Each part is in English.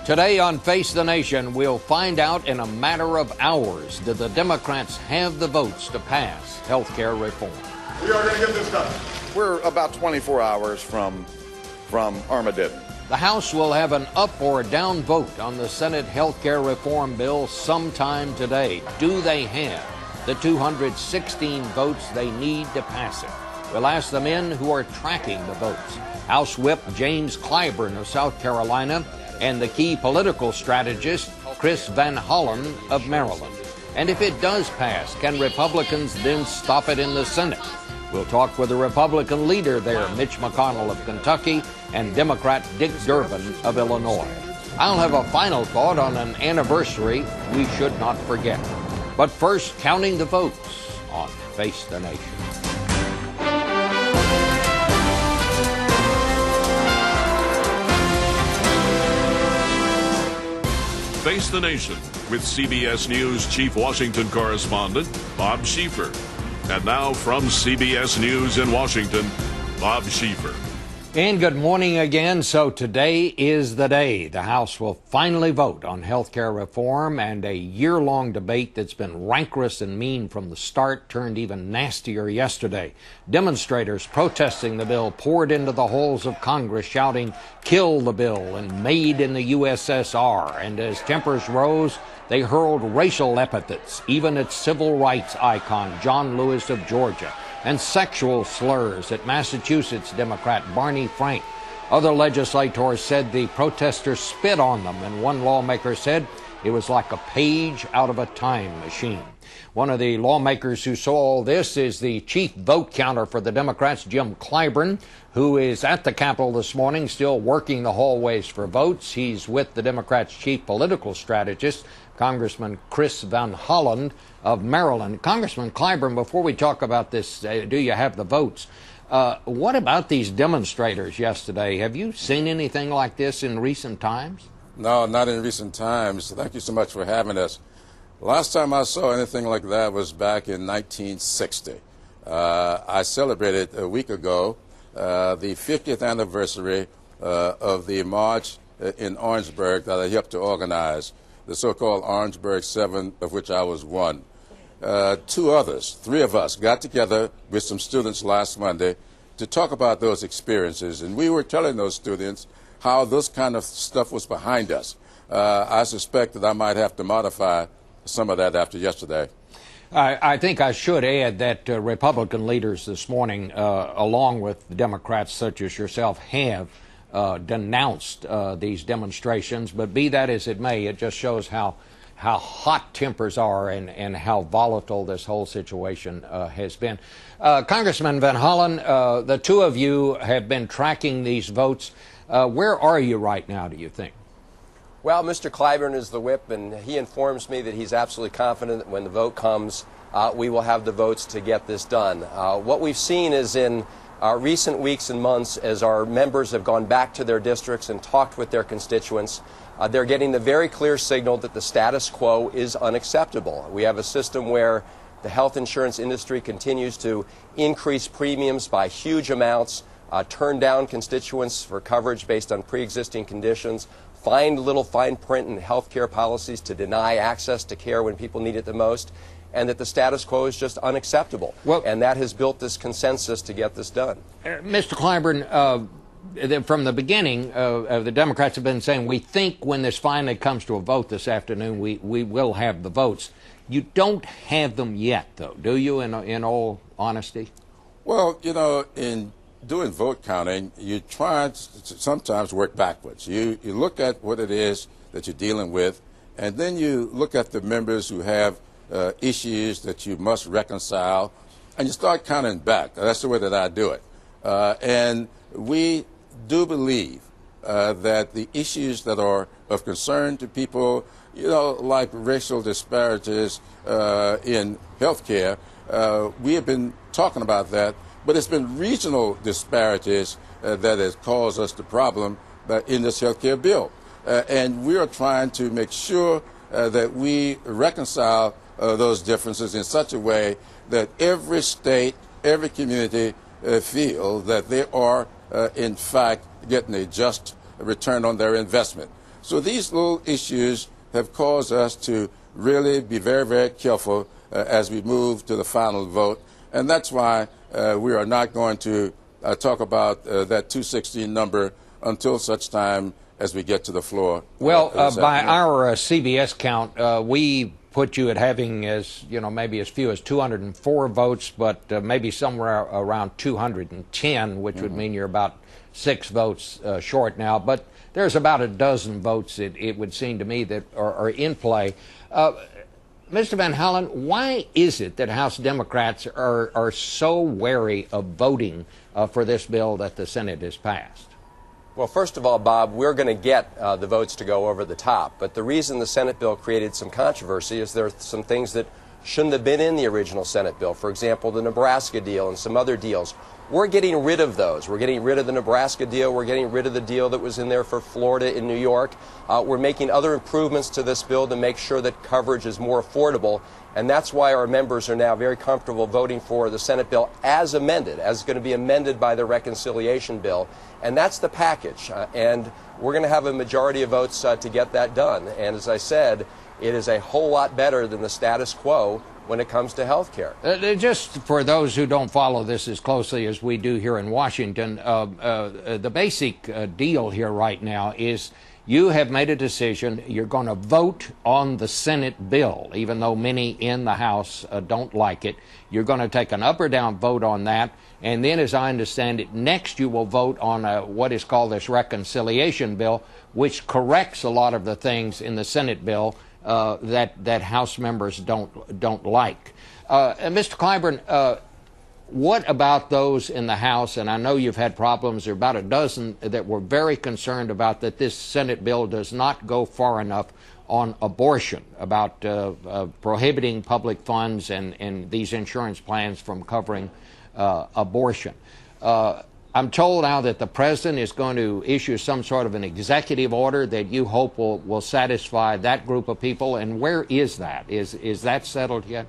Today on Face the Nation, we'll find out in a matter of hours, do the Democrats have the votes to pass health care reform? We are going to get this done. We're about 24 hours from Armageddon. The House will have an up or down vote on the Senate health care reform bill sometime today. Do they have the 216 votes they need to pass it? We'll ask the men who are tracking the votes. House Whip James Clyburn of South Carolina and the key political strategist Chris Van Hollen of Maryland. And if it does pass, can Republicans then stop it in the Senate? We'll talk with the Republican leader there, Mitch McConnell of Kentucky, and Democrat Dick Durbin of Illinois. I'll have a final thought on an anniversary we should not forget. But first, counting the votes on Face the Nation. Face the Nation with CBS News Chief Washington Correspondent Bob Schieffer. And now from CBS News in Washington, Bob Schieffer. And good morning again. So today is the day the House will finally vote on health care reform, and a year-long debate that's been rancorous and mean from the start turned even nastier yesterday. Demonstrators protesting the bill poured into the halls of Congress shouting, "Kill the bill," and "Made in the USSR." And as tempers rose, they hurled racial epithets, even at civil rights icon John Lewis of Georgia, and sexual slurs at Massachusetts Democrat Barney Frank. Other legislators said the protesters spit on them, and one lawmaker said it was like a page out of a time machine. One of the lawmakers who saw all this is the chief vote counter for the Democrats, Jim Clyburn, who is at the Capitol this morning, still working the hallways for votes. He's with the Democrats' chief political strategist, Congressman Chris Van Hollen of Maryland. Congressman Clyburn, before we talk about this, do you have the votes? What about these demonstrators yesterday? Have you seen anything like this in recent times? No, not in recent times. Thank you so much for having us. Last time I saw anything like that was back in 1960. I celebrated a week ago the 50th anniversary of the march in Orangeburg that I helped to organize, the so-called Orangeburg 7, of which I was one. Three of us got together with some students last Monday to talk about those experiences, and we were telling those students how this kind of stuff was behind us. I suspect that I might have to modify some of that after yesterday. I think I should add that Republican leaders this morning, along with Democrats such as yourself, have denounced these demonstrations. But be that as it may, it just shows how hot tempers are and how volatile this whole situation has been. Congressman Van Hollen, the two of you have been tracking these votes. Where are you right now, do you think? Well, Mr. Clyburn is the whip, and he informs me that he's absolutely confident that when the vote comes, we will have the votes to get this done. What we've seen is in recent weeks and months, as our members have gone back to their districts and talked with their constituents, they're getting the very clear signal that the status quo is unacceptable. We have a system where the health insurance industry continues to increase premiums by huge amounts, turn down constituents for coverage based on pre-existing conditions, find little fine print in health care policies to deny access to care when people need it the most, and that the status quo is just unacceptable. Well, and that has built this consensus to get this done. Mr. Clyburn, from the beginning, the Democrats have been saying, we think when this finally comes to a vote this afternoon, we will have the votes. You don't have them yet, though, do you, in all honesty? Well, you know, in doing vote counting, you try to sometimes work backwards. You look at what it is that you're dealing with, and then you look at the members who have issues that you must reconcile, and you start counting back. That's the way that I do it. And we do believe that the issues that are of concern to people, you know, like racial disparities in health care, we have been talking about that. But it's been regional disparities that has caused us the problem in this health care bill. And we are trying to make sure that we reconcile those differences in such a way that every state, every community feel that they are, in fact, getting a just return on their investment. So these little issues have caused us to really be very, very careful as we move to the final vote. And that's why we are not going to talk about that 216 number until such time as we get to the floor. Well, by our CBS count, we put you at having as, maybe as few as 204 votes, but maybe somewhere around 210, which would mean you're about 6 votes short now. But there's about a dozen votes, it would seem to me, that are in play. Mr. Van Hollen, why is it that House Democrats are so wary of voting for this bill that the Senate has passed? Well, first of all, Bob, we're going to get the votes to go over the top. But the reason the Senate bill created some controversy is there are some things that shouldn't have been in the original Senate bill. For example, the Nebraska deal and some other deals. We're getting rid of those. We're getting rid of the Nebraska deal. We're getting rid of the deal that was in there for Florida and New York. We're making other improvements to this bill to make sure that coverage is more affordable. And that's why our members are now very comfortable voting for the Senate bill as amended, as going to be amended by the reconciliation bill. And that's the package. And we're going to have a majority of votes to get that done. And as I said, it is a whole lot better than the status quo when it comes to health care. Just for those who don't follow this as closely as we do here in Washington, the basic deal here right now is you have made a decision. You're going to vote on the Senate bill, even though many in the House don't like it. You're going to take an up or down vote on that. And then, as I understand it, next you will vote on what is called this reconciliation bill, which corrects a lot of the things in the Senate bill that House members don't like. Mr. Clyburn, what about those in the House? And I know you've had problems. There are about a dozen that were very concerned about that this Senate bill does not go far enough on abortion, about prohibiting public funds and these insurance plans from covering abortion. I'm told now that the president is going to issue some sort of an executive order that you hope will satisfy that group of people. And where is that? Is that settled yet?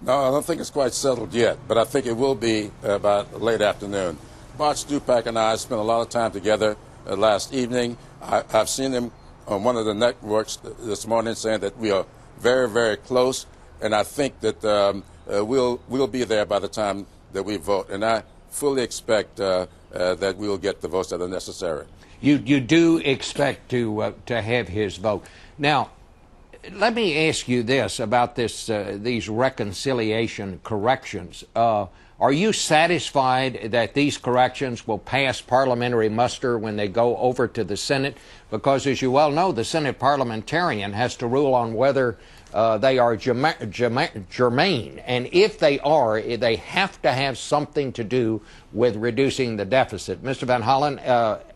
No, I don't think it's quite settled yet, but I think it will be about late afternoon. Bart Stupak and I spent a lot of time together last evening. I've seen him on one of the networks this morning saying that we are very, very close, and I think that we'll be there by the time that we vote. And I fully expect that we will get the votes that are necessary. You do expect to have his vote. Now, let me ask you this about these reconciliation corrections. Are you satisfied that these corrections will pass parliamentary muster when they go over to the Senate? Because, as you well know, the Senate parliamentarian has to rule on whether they are germane. And if they are, they have to have something to do with reducing the deficit. Mr. Van Hollen,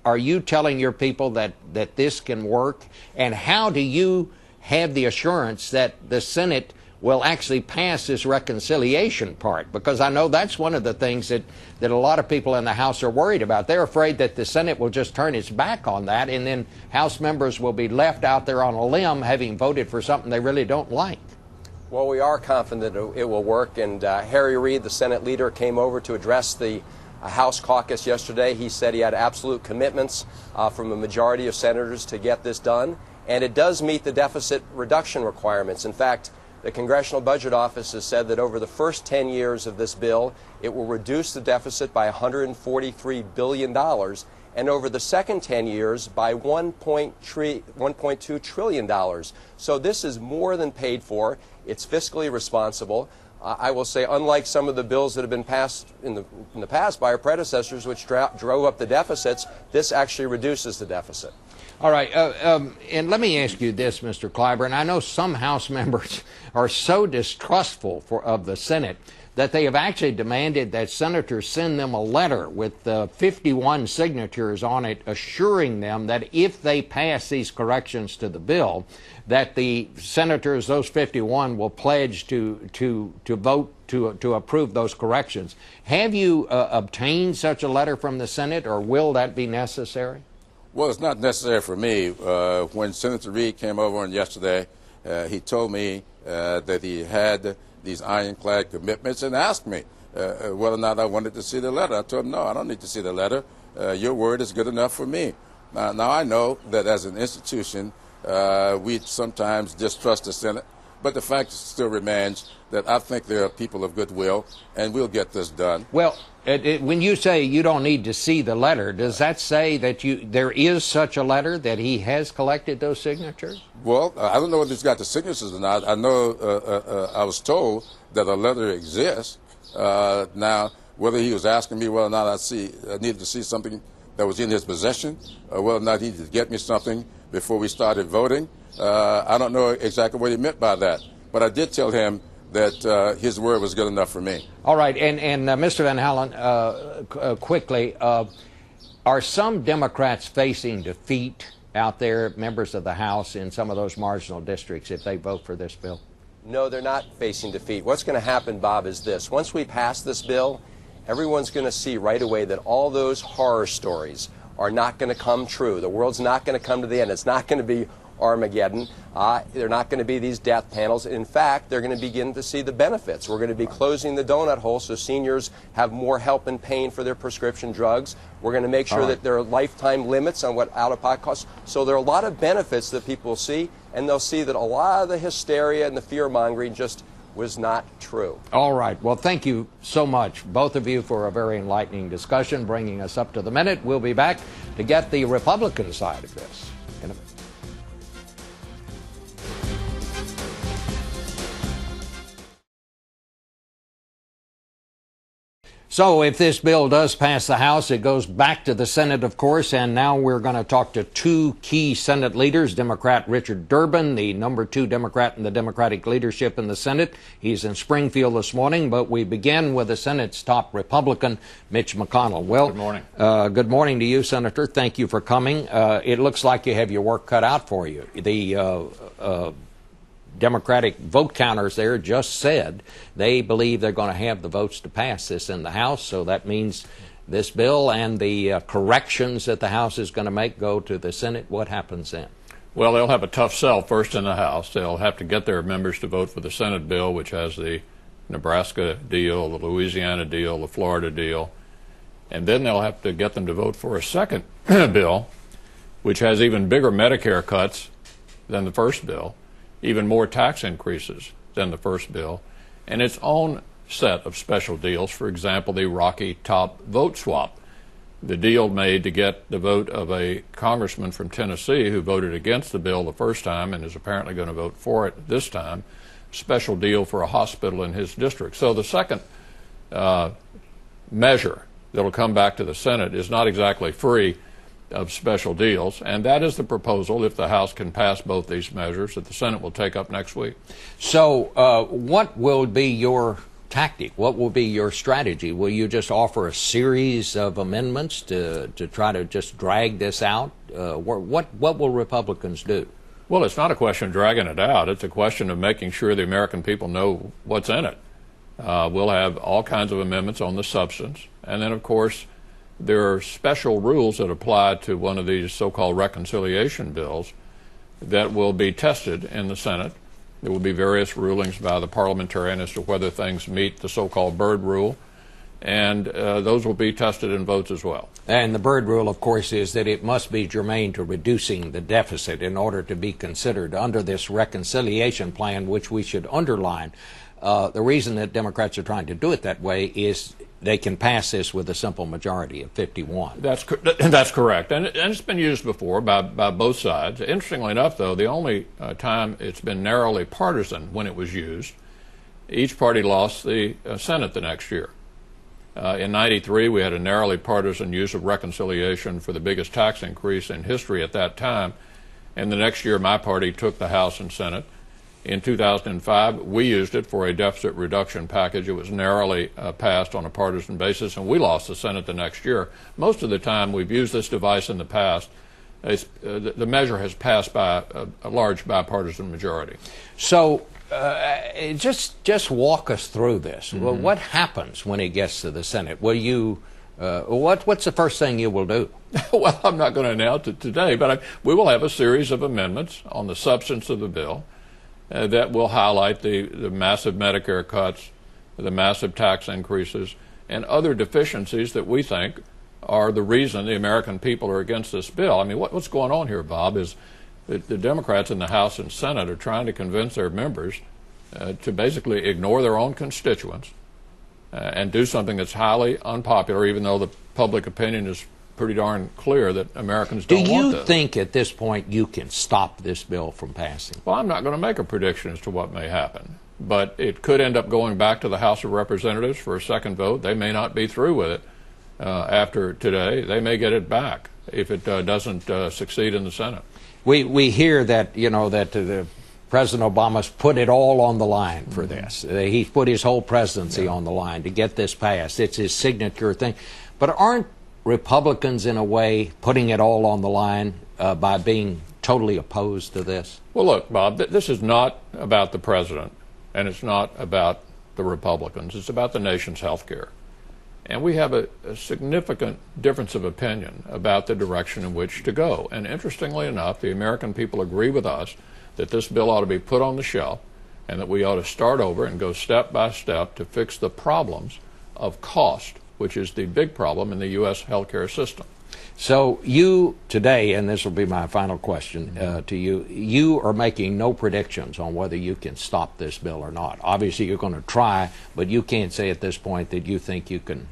are you telling your people that this can work? And how do you have the assurance that the Senate will actually pass this reconciliation part? Because I know that's one of the things that a lot of people in the House are worried about. They're afraid that the Senate will just turn its back on that, and then House members will be left out there on a limb having voted for something they really don't like. Well, we are confident it will work, and Harry Reid, the Senate leader, came over to address the House caucus yesterday. He said he had absolute commitments from a majority of senators to get this done, and it does meet the deficit reduction requirements. In fact, the Congressional Budget Office has said that over the first 10 years of this bill, it will reduce the deficit by $143 billion, and over the second 10 years by $1.2 trillion. So this is more than paid for. It's fiscally responsible. I will say, unlike some of the bills that have been passed in the past by our predecessors, which drove up the deficits, this actually reduces the deficit. All right, and let me ask you this, Mr. Clyburn. I know some House members are so distrustful of the Senate that they have actually demanded that senators send them a letter with 51 signatures on it, assuring them that if they pass these corrections to the bill, that the senators, those 51, will pledge to vote to approve those corrections. Have you obtained such a letter from the Senate, or will that be necessary? Well, it's not necessary for me. When Senator Reid came over on yesterday, he told me that he had these ironclad commitments and asked me whether or not I wanted to see the letter. I told him, no, I don't need to see the letter. Your word is good enough for me. Now I know that as an institution, we sometimes distrust the Senate, but the fact still remains that I think there are people of goodwill, and we'll get this done. Well, when you say you don't need to see the letter, does that say that there is such a letter, that he has collected those signatures? Well, I don't know whether he's got the signatures or not. I know I was told that a letter exists. Now, whether he was asking me whether or not I needed to see something that was in his possession, or whether or not he needed to get me something before we started voting, I don't know exactly what he meant by that. But I did tell him that his word was good enough for me. All right, and Mr. Van Hollen, quickly, are some Democrats facing defeat out there, members of the House in some of those marginal districts, if they vote for this bill? No, they're not facing defeat. What's going to happen, Bob, is this. Once we pass this bill, everyone's going to see right away that all those horror stories are not going to come true. The world's not going to come to the end. It's not going to be Armageddon. They're not going to be these death panels. In fact, they're going to begin to see the benefits. We're going to be closing the donut hole so seniors have more help in paying for their prescription drugs. We're going to make sure that there are lifetime limits on what out-of-pocket costs. So there are a lot of benefits that people will see, and they'll see that a lot of the hysteria and the fear-mongering just was not true. All right. Well, thank you so much, both of you, for a very enlightening discussion, bringing us up to the minute. We'll be back to get the Republican side of this in a minute. So if this bill does pass the House, it goes back to the Senate, of course, and now we're going to talk to two key Senate leaders, Democrat Richard Durbin, the #2 Democrat in the Democratic leadership in the Senate. He's in Springfield this morning, but we begin with the Senate's top Republican, Mitch McConnell. Well, good morning. Good morning to you, Senator. Thank you for coming. It looks like you have your work cut out for you. The Democratic vote counters there just said they believe they're going to have the votes to pass this in the House, so that means this bill and the corrections that the House is going to make go to the Senate. What happens then? Well, they'll have a tough sell first in the House. They'll have to get their members to vote for the Senate bill, which has the Nebraska deal, the Louisiana deal, the Florida deal, and then they'll have to get them to vote for a second bill, which has even bigger Medicare cuts than the first bill, even more tax increases than the first bill, and its own set of special deals. For example, the Rocky Top vote swap, the deal made to get the vote of a congressman from Tennessee who voted against the bill the first time and is apparently going to vote for it this time. Special deal for a hospital in his district. So the second measure that will come back to the Senate is not exactly free of special deals, and that is the proposal, if the House can pass both these measures, that the Senate will take up next week. So what will be your tactic? What will be your strategy? Will you just offer a series of amendments to try to just drag this out? What will Republicans do? Well, it's not a question of dragging it out. It's a question of making sure the American people know what's in it. We'll have all kinds of amendments on the substance, and then, of course, there are special rules that apply to one of these so-called reconciliation bills that will be tested in the Senate. There will be various rulings by the parliamentarian as to whether things meet the so-called Byrd rule, and those will be tested in votes as well. And the Byrd rule, of course, is that it must be germane to reducing the deficit in order to be considered under this reconciliation plan, which we should underline. The reason that Democrats are trying to do it that way is they can pass this with a simple majority of 51. That's correct, and it's been used before by both sides. Interestingly enough, though, the only time it's been narrowly partisan when it was used, each party lost the Senate the next year. In '93, we had a narrowly partisan use of reconciliation for the biggest tax increase in history at that time, and the next year my party took the House and Senate. In 2005, we used it for a deficit reduction package. It was narrowly passed on a partisan basis, and we lost the Senate the next year. Most of the time we've used this device in the past, the measure has passed by a large bipartisan majority. So just walk us through this. Mm-hmm. Well, what happens when it gets to the Senate? Will you what's the first thing you will do? Well, I'm not going to announce it today, but we will have a series of amendments on the substance of the bill that will highlight the massive Medicare cuts, the massive tax increases, and other deficiencies that we think are the reason the American people are against this bill. I mean, what's going on here, Bob, is that the Democrats in the House and Senate are trying to convince their members to basically ignore their own constituents and do something that's highly unpopular, even though the public opinion is pretty darn clear that Americans don't want this. Do you think at this point you can stop this bill from passing? Well, I'm not going to make a prediction as to what may happen, but it could end up going back to the House of Representatives for a second vote. They may not be through with it after today. They may get it back if it doesn't succeed in the Senate. We hear that, you know, that President Obama's put it all on the line for this. He's put his whole presidency on the line to get this passed. It's his signature thing. But aren't Republicans, in a way, putting it all on the line by being totally opposed to this? Well, look, Bob, this is not about the president, and it's not about the Republicans. It's about the nation's health care. And we have a significant difference of opinion about the direction in which to go. And interestingly enough, the American people agree with us that this bill ought to be put on the shelf and that we ought to start over and go step by step to fix the problems of cost, which is the big problem in the U.S. healthcare system. So you today, and this will be my final question to you, you are making no predictions on whether you can stop this bill or not. Obviously you're going to try, but you can't say at this point that you think you can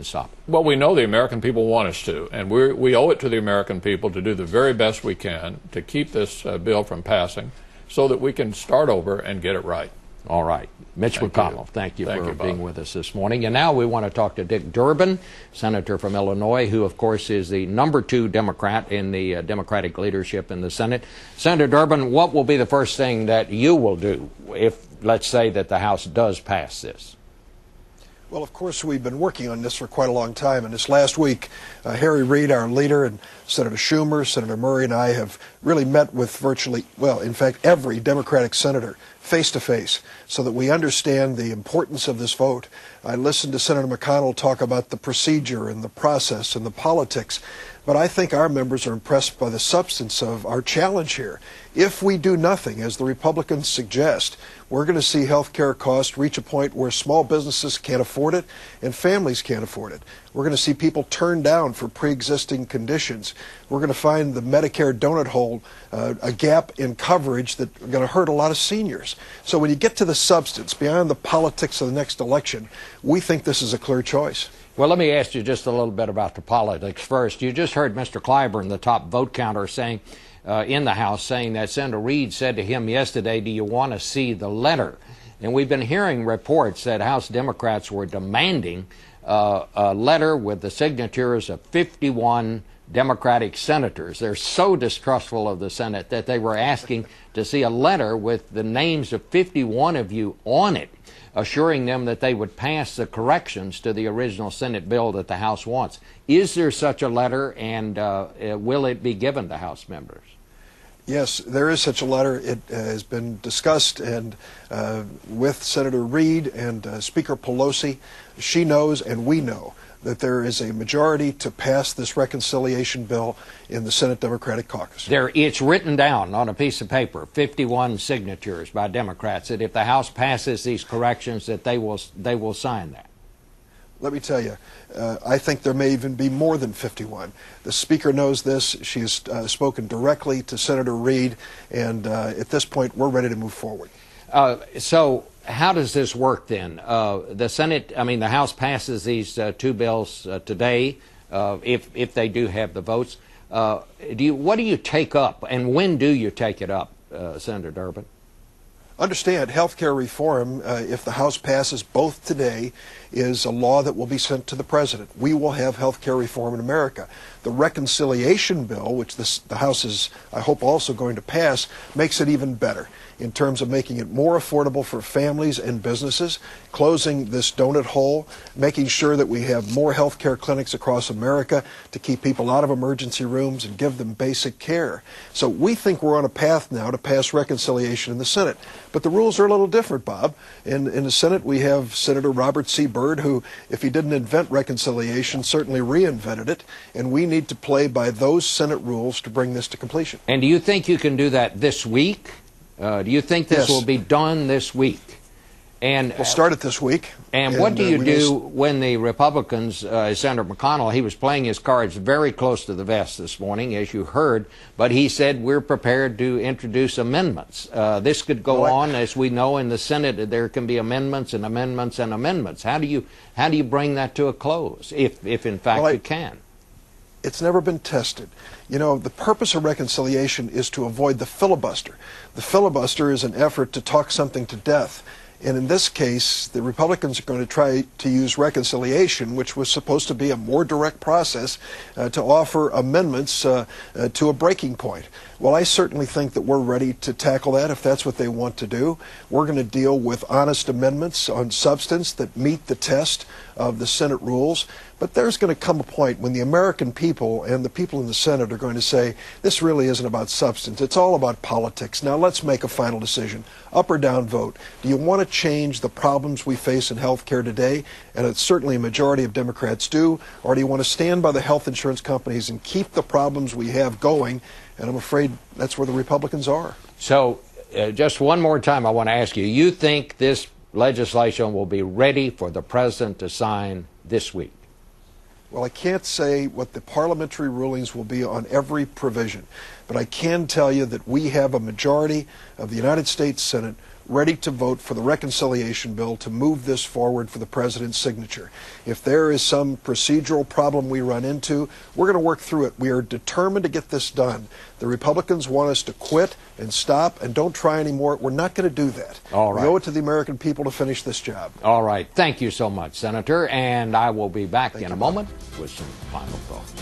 stop it. Well, we know the American people want us to, and we owe it to the American people to do the very best we can to keep this bill from passing so that we can start over and get it right. All right. Mitch McConnell, thank you for being with us this morning. And now we want to talk to Dick Durbin, Senator from Illinois, who, of course, is the #2 Democrat in the Democratic leadership in the Senate. Senator Durbin, what will be the first thing that you will do if, let's say, that the House does pass this? Well, of course, we've been working on this for quite a long time, and this last week, Harry Reid, our leader, and Senator Schumer, Senator Murray, and I have really met with virtually, well, in fact, every Democratic senator face-to-face so that we understand the importance of this vote. I listened to Senator McConnell talk about the procedure and the process and the politics, but I think our members are impressed by the substance of our challenge here. If we do nothing, as the Republicans suggest, we're going to see health care costs reach a point where small businesses can't afford it and families can't afford it. We're going to see people turn down for pre-existing conditions. We're going to find the Medicare donut hole, a gap in coverage that's going to hurt a lot of seniors. So when you get to the substance, beyond the politics of the next election, we think this is a clear choice. Well, let me ask you just a little bit about the politics first. You just heard Mr. Clyburn, the top vote counter, saying in the House, saying that Senator Reid said to him yesterday, do you want to see the letter? And we've been hearing reports that House Democrats were demanding a letter with the signatures of 51 Democratic senators. They're so distrustful of the Senate that they were asking to see a letter with the names of 51 of you on it, assuring them that they would pass the corrections to the original Senate bill that the House wants. Is there such a letter, and will it be given to House members? Yes, there is such a letter. It has been discussed and with Senator Reid and Speaker Pelosi. She knows and we know that there is a majority to pass this reconciliation bill in the Senate Democratic Caucus. It's written down on a piece of paper, 51 signatures by Democrats, that if the House passes these corrections, that they will sign that. Let me tell you, I think there may even be more than 51. The Speaker knows this. She has spoken directly to Senator Reid, and at this point, we're ready to move forward. So how does this work then? The Senate, the House passes these two bills today, if they do have the votes. What do you take up, and when do you take it up, Senator Durbin? Understand, health care reform, if the House passes both today, is a law that will be sent to the President. We will have health care reform in America. The reconciliation bill, which the House is, I hope, also going to pass, makes it even better in terms of making it more affordable for families and businesses, closing this donut hole, making sure that we have more health care clinics across America to keep people out of emergency rooms and give them basic care. So we think we're on a path now to pass reconciliation in the Senate. But the rules are a little different, Bob. In the Senate, we have Senator Robert C. Byrd, who, if he didn't invent reconciliation, certainly reinvented it, and we need to play by those Senate rules to bring this to completion. And do you think you can do that this week? Do you think this will be done this week? And we'll start it this week. And what do you do when the Republicans, Senator McConnell, he was playing his cards very close to the vest this morning, as you heard, but he said we're prepared to introduce amendments. This could go on, as we know in the Senate. There can be amendments and amendments and amendments. How do you bring that to a close, if in fact you can? It's never been tested. You know, the purpose of reconciliation is to avoid the filibuster. The filibuster is an effort to talk something to death. And in this case, the Republicans are going to try to use reconciliation, which was supposed to be a more direct process, to offer amendments to a breaking point. Well, I certainly think that we're ready to tackle that if that's what they want to do. We're going to deal with honest amendments on substance that meet the test of the Senate rules. But there's going to come a point when the American people and the people in the Senate are going to say, this really isn't about substance. It's all about politics. Now let's make a final decision. Up or down vote. Do you want to change the problems we face in health care today? And it's certainly a majority of Democrats do. Or do you want to stand by the health insurance companies and keep the problems we have going? And I'm afraid that's where the Republicans are. So just one more time I want to ask you, you think this legislation will be ready for the president to sign this week? Well, I can't say what the parliamentary rulings will be on every provision, but I can tell you that we have a majority of the United States Senate ready to vote for the reconciliation bill to move this forward for the president's signature. If there is some procedural problem we run into, we're going to work through it. We are determined to get this done. The Republicans want us to quit and stop and don't try anymore. We're not going to do that. All right. We owe it to the American people to finish this job. All right. Thank you so much, Senator. And I will be back in a moment with some final thoughts.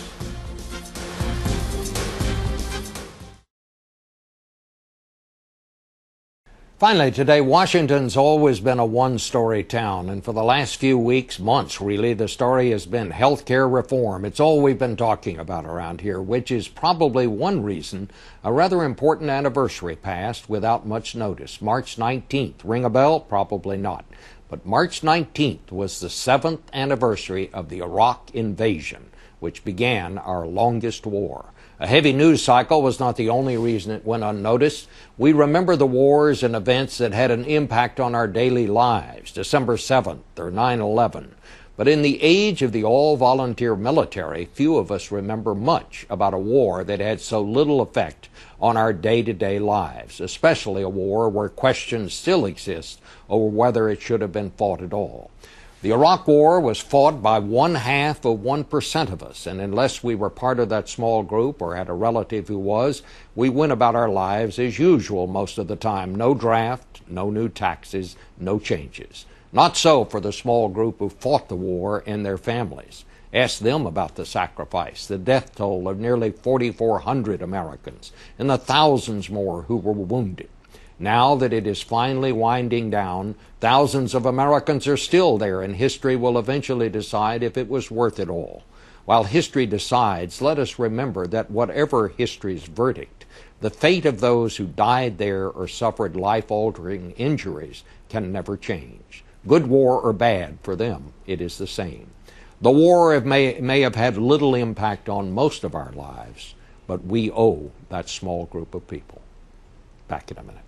Finally, today, Washington's always been a one-story town, and for the last few weeks, months really, the story has been health care reform. It's all we've been talking about around here, which is probably one reason a rather important anniversary passed without much notice. March 19th. Ring a bell? Probably not. But March 19th was the 7th anniversary of the Iraq invasion, which began our longest war. A heavy news cycle was not the only reason it went unnoticed. We remember the wars and events that had an impact on our daily lives, December 7th or 9/11. But in the age of the all-volunteer military, few of us remember much about a war that had so little effect on our day-to-day lives, especially a war where questions still exist over whether it should have been fought at all. The Iraq War was fought by 0.5% of us, and unless we were part of that small group or had a relative who was, we went about our lives as usual most of the time. No draft, no new taxes, no changes. Not so for the small group who fought the war and their families. Ask them about the sacrifice, the death toll of nearly 4,400 Americans, and the thousands more who were wounded. Now that it is finally winding down, thousands of Americans are still there, and history will eventually decide if it was worth it all. While history decides, let us remember that whatever history's verdict, the fate of those who died there or suffered life-altering injuries can never change. Good war or bad, for them, it is the same. The war may have had little impact on most of our lives, but we owe that small group of people. Back in a minute.